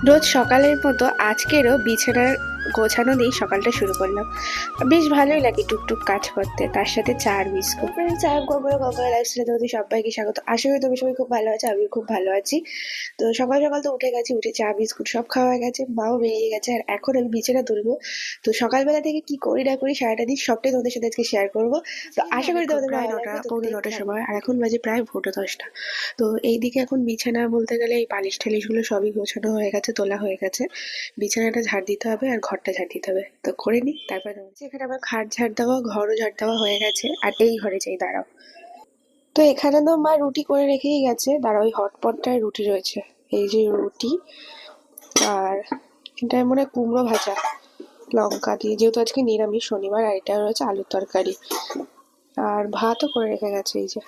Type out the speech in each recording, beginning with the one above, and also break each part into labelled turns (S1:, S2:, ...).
S1: রোজ সকালের মতো আজকেরও বিছানার গোছানো দিয়ে সকালটা শুরু করলাম। বেশ ভালোই লাগে টুকটুক কাজ করতে, তার সাথে চা আর বিস্কুট। চা গল্পের গল্পের লাইফস্টাইলে তোমাদের সবাইকে স্বাগত। আশা করি তুমি সবাই খুব ভালো আছো, আমিও খুব ভালো আছি। তো সকাল সকাল তো উঠে গেছি, উঠে চা বিস্কুট সব খাওয়া হয়ে গেছে, মাও বেরিয়ে গেছে, আর এখন আমি বিছানা তুলবো। তো সকালবেলা থেকে কি করি না করি সারাটা দিন সবটাই তোমাদের সাথে আজকে শেয়ার করবো। তো আশা করি তোমাদের প্রায়
S2: ভালো
S1: নটা
S2: লাগবে। তো
S1: পৌনে
S2: দেখতে
S1: নটার
S2: থাকো।
S1: সময়, আর এখন বাজে প্রায় ভোর 10টা। তো এইদিকে এখন বিছানা বলতে গেলে এই বালিশ টালিশগুলো সবই গোছানো হয়ে গেছে, তোলা হয়ে গেছে। বিছানাটা ঝাড় দিতে হবে আর ঘরটা ঝাড় দিতে হবে, তো করে নিই তারপরে এখানে আমার খাট ঝাড় দেওয়া, ঘরও ঝাড় দেওয়া হয়ে গেছে, আর এই ঘরে চাই দাঁড়াও। তো এখানে তো মা রুটি করে রেখেই গেছে, দাঁড়াও ওই হটপটটায় রুটি রয়েছে। এই যে রুটি, আর এটা মনে হয় কুমড়ো ভাজা লঙ্কা দিয়ে, যেহেতু আজকে নিরামিষ শনিবার, আর এটা রয়েছে আলুর তরকারি। আর ভাতও করে রেখে গেছে এই যে।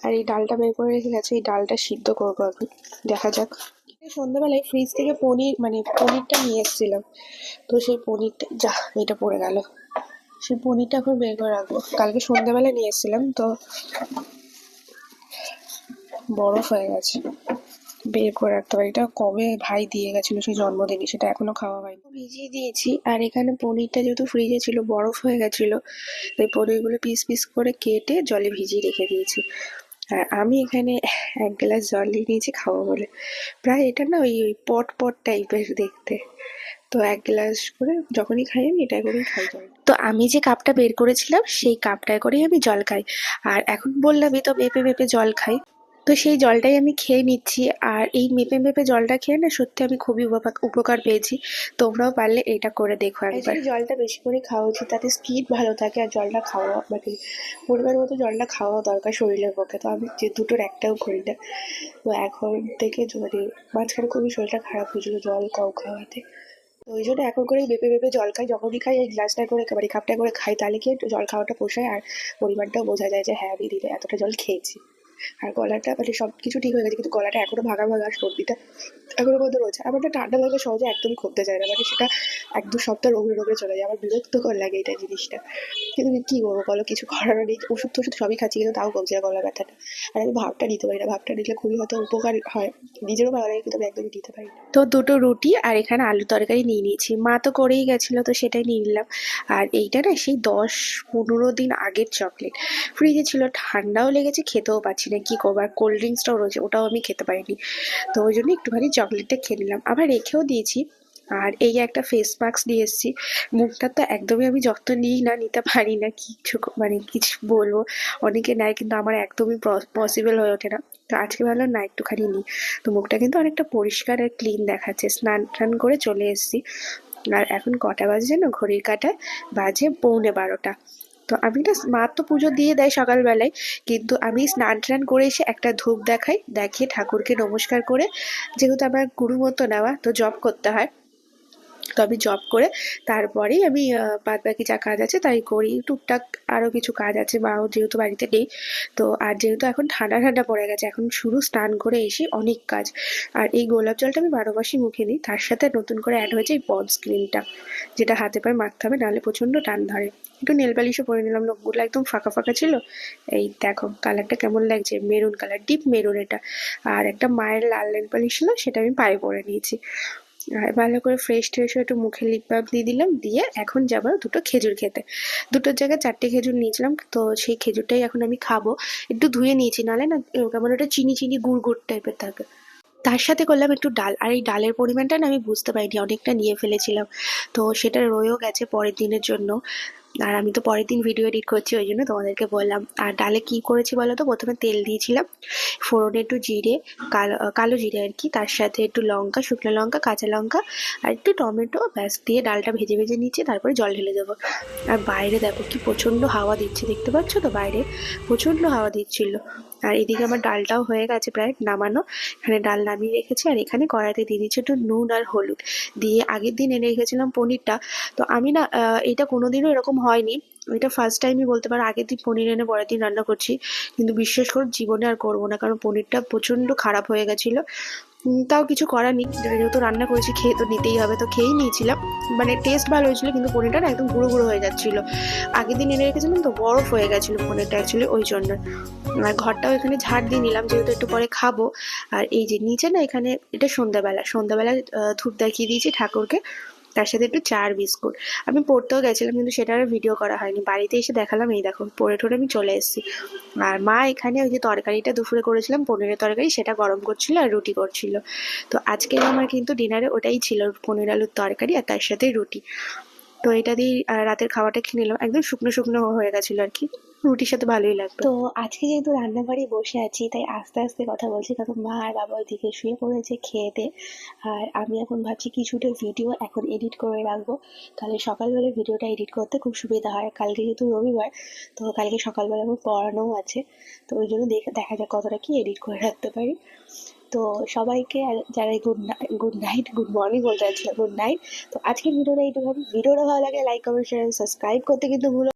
S1: আর এই ডালটা বের করে রেখে গেছে, এই ডালটা সিদ্ধ করবো আমি, দেখা যাক। সন্ধ্যাবেলায় ফ্রিজ থেকে পনির, মানে পনিরটা নিয়ে এসেছিলাম। তো সেই পনিরটা, যা এটা পড়ে গেল। সেই পনিরটা এখন বের করে রাখবো, কালকে সন্ধ্যাবেলা নিয়ে এসেছিলাম তো, বরফ হয়ে গেছে। বের করে রাখতে পারি, এটা কবে ভাই দিয়ে গেছিল সেই জন্মদিনে, সেটা এখনো খাওয়া হয়নি। ভিজিয়ে দিয়েছি, আর এখানে পনিরটা যেহেতু ফ্রিজে ছিল বরফ হয়ে গেছিল, তাই পনিরগুলো পিস পিস করে কেটে জলে ভিজিয়ে রেখে দিয়েছি। আর আমি এখানে 1 গ্লাস জল নিয়ে নিয়েছি খাবো বলে। প্রায় এটা না ওই ওই পট পট টাইপের দেখতে। তো 1 গ্লাস করে যখনই খাই আমি এটা করেই খাই জল। তো আমি যে কাপটা বের করেছিলাম সেই কাপটায় করেই আমি জল খাই। আর এখন বললামই তো মেপে মেপে জল খাই। তো সেই জলটাই আমি খেয়ে নিচ্ছি। আর এই মেপে মেপে জলটা খেয়ে না সত্যি আমি খুবই উপকার পেয়েছি। তোমরাও পারলে এটা করে দেখো একবার। জলটা বেশি করে খাওয়া উচিত, তাতে স্কিন ভালো থাকে, আর জলটা খাওয়া মানে পরিমাণ মতো জলটা খাওয়া দরকার শরীরের পক্ষে। তো আমি যে দুটোর একটাও করি না। তো এখন থেকে মানে মাঝখানে খুবই শরীরটা খারাপ হয়েছিল জল কম খাওয়াতে। তো ওই জন্য এখন করেই মেপে মেপে জল খাই, যখনই খাই এই গ্লাসটা করে মানে কাপটা করে খাই, তাহলে কি একটু জল খাওয়াটা পোষায়, আর পরিমাণটাও বোঝা যায় যে হ্যাঁ আমি দিনে এতটা জল খেয়েছি। আর গলাটা মানে সব কিছু ঠিক হয়ে গেছে, কিন্তু গলাটা এখনো ভাঙা ভাঙা, আর সর্দিটা এখনো পর্যন্ত রয়েছে। আমার না ঠান্ডা লাগলে সহজে একদমই কমতে চায় না, মানে সেটা 1-2 সপ্তাহ রোগড়ে রোগড়ে চলে যায়, আমার বিরক্তকর লাগে এটা জিনিসটা। কিন্তু কি করবো বলো, কিছু করারও নেই, ওষুধ টষুধ সবই খাচ্ছি কিন্তু তাও কমছে না গলা ব্যথাটা। আর আমি ভাবটা নিতে পারি না, ভাবটা নিলে খুবই হয়তো উপকার হয়, নিজেরও ভালো লাগে, কিন্তু আমি একদমই নিতে পারি না। তো দুটো রুটি আর এখানে আলু তরকারি নিয়ে নিয়েছি, মা তো করেই গেছিলো তো সেটাই নিয়ে নিলাম। আর এইটা না সেই 10-15 দিন আগের চকলেট, ফ্রিজে ছিল, ঠান্ডাও লেগেছে, খেতেও পাচ্ছি না, কি করবো। আর কোল্ড ড্রিঙ্কসটাও রয়েছে, ওটাও আমি খেতে পারিনি। তো ওই জন্য একটুখানি চকলেটটা খেয়ে নিলাম, আবার রেখেও দিয়েছি। আর এই একটা ফেস মাস্ক নিয়ে এসেছি। মুখটা তো একদমই আমি যত্ন নিই না, নিতে পারি না, কিছু মানে কিছু বলবো। অনেকে নেয় কিন্তু আমার একদমই পসিবল হয়ে ওঠে না। তো আজকে ভাবলাম না একটুখানি নিই। তো মুখটা কিন্তু অনেকটা পরিষ্কার আর ক্লিন দেখাচ্ছে, স্নান টান করে চলে এসেছি। আর এখন কটা বাজে জানো, ঘড়ির কাঁটায় বাজে 11:45। তো আমি না, মা তো পুজো দিয়ে দেয় সকালবেলায়, কিন্তু আমি স্নান টান করে এসে একটা ধূপ দেখাই, দেখিয়ে ঠাকুরকে নমস্কার করে, যেহেতু আমার গুরু মতো নেওয়া তো জব করতে হয়, তো আমি জব করে তারপরেই আমি বাদ বাকি যা কাজ আছে তাই করি, টুকটাক আরও কিছু কাজ আছে, মাও যেহেতু বাড়িতে নেই। তো আর যেহেতু এখন ঠান্ডা ঠান্ডা পড়ে গেছে, এখন শুরু স্নান করে এসে অনেক কাজ। আর এই গোলাপ জলটা আমি 12 মাসই মুখে নিই, তার সাথে নতুন করে অ্যাড হয়েছে এই পন্ডস ক্রিমটা, যেটা হাতে পায়ে মাখতে হবে, নাহলে প্রচণ্ড টান ধরে। একটু নেল পালিশও পরে নিলাম, নখগুলো একদম ফাঁকা ফাঁকা ছিল। এই দেখো কালারটা কেমন লাগছে, মেরুন কালার, ডিপ মেরুন এটা। আর একটা মায়ের লাল নেল পালিশ ছিল, সেটা আমি পায়ে পরে নিয়েছি। আর ভালো করে ফ্রেশ ট্রেশ হয়ে একটু মুখে লিপ বাম দিয়ে দিলাম, দিয়ে এখন যাবো দুটো খেজুর খেতে। দুটোর জায়গায় 4টে খেজুর নিয়েছিলাম, তো সেই খেজুরটাই এখন আমি খাবো। একটু ধুয়ে নিয়েছি, নাহলে না কেমন একটা চিনি চিনি গুড় গুড় টাইপের থাকে। তার সাথে করলাম একটু ডাল, আর এই ডালের পরিমাণটা না আমি বুঝতে পারিনি, অনেকটা নিয়ে ফেলেছিলাম। তো সেটা রয়েও গেছে পরের দিনের জন্য। আর আমি তো পরের দিন ভিডিও এডিট করছি, ওই জন্য তোমাদেরকে বললাম। আর ডালে কি করেছি বলো তো, প্রথমে তেল দিয়েছিলাম, ফোড়নে একটু জিরে, কালো কালো জিরে আর কি, তার সাথে একটু লঙ্কা, শুকনো লঙ্কা, কাঁচা লঙ্কা, আর একটু টমেটো, ব্যাস দিয়ে ডালটা ভেজে ভেজে নিচ্ছি, তারপরে জল ঢেলে দেবো। আর বাইরে দেখো কি প্রচণ্ড হাওয়া দিচ্ছে, দেখতে পাচ্ছ তো বাইরে প্রচণ্ড হাওয়া দিচ্ছিল। আর এদিকে আমার ডালটাও হয়ে গেছে প্রায় নামানো, এখানে ডাল নামিয়ে রেখেছি। আর এখানে কড়াইতে দিয়ে দিচ্ছি একটু নুন আর হলুদ দিয়ে, আগের দিন এনে রেখেছিলাম পনিরটা। তো আমি না এটা কোনোদিনও এরকম হয়নি, এটা ফার্স্ট টাইমই বলতে পারো। আগের দিন পনির এনে পরের দিন রান্না করছি, কিন্তু বিশ্বাস করো জীবনে আর করবো না, কারণ পনিরটা প্রচণ্ড খারাপ হয়ে গেছিলো। তাও কিছু করার নেই, যেহেতু রান্না করেছি খেয়ে তো নিতেই হবে, তো খেয়েই নিয়েছিলাম। মানে টেস্ট ভালো হয়েছিল, কিন্তু পনিরটা না একদম গুঁড়ো গুঁড়ো হয়ে যাচ্ছিলো। আগের দিন এনে রেখেছিলাম তো বরফ হয়ে গেছিলো পনিরটা অ্যাকচুয়ালি, ওই জন্য। আর ঘরটাও এখানে ঝাড় দিয়ে নিলাম, যেহেতু একটু পরে খাবো। আর এই যে নিচে না, এখানে এটা সন্ধ্যাবেলা ধূপ দেখিয়ে দিয়েছি ঠাকুরকে, তার সাথে একটু চা আর বিস্কুট। আমি পড়তেও গেছিলাম, কিন্তু সেটা আর ভিডিও করা হয়নি। বাড়িতে এসে দেখালাম, এই দেখো পড়ে ঠরে আমি চলে এসেছি। আর মা এখানে ওই যে তরকারিটা দুপুরে করেছিলাম পনিরের তরকারি, সেটা গরম করছিল আর রুটি করছিল। তো আজকে আমার কিন্তু ডিনারে ওটাই ছিল, পনির আলুর তরকারি আর তার সাথে রুটি। তো এটা দিয়ে রাতের খাওয়াটা খেয়ে নিলাম, একদম শুকনো শুকনো হয়ে গেছিলো আর কি, রুটির সাথে ভালোই লাগবে। তো আজকে যেহেতু রান্নাঘরে বসে আছি, তাই আস্তে আস্তে কথা বলছি, কারণ মা আর বাবা ওইদিকে শুয়ে পড়েছে খেয়েতে। আর আমি এখন ভাবছি কিছুটা ভিডিও এখন এডিট করে রাখবো, তাহলে সকালবেলা ভিডিওটা এডিট করতে খুব সুবিধা হয়। কালকে যেহেতু রবিবার, তো কালকে সকালবেলা আমার পড়ানোও আছে, তো ওই জন্য দেখা যাক কতটা কি এডিট করে রাখতে পারি। তো সবাইকে যারা গুড নাইট, গুড মর্নিং বলতে চাচ্ছিলাম, গুড নাইট। তো আজকের ভিডিওটা এইটুকু। ভিডিওটা ভালো লাগে লাইক কমেন্ট শেয়ার সাবস্ক্রাইব করতে কিন্তু ভুলো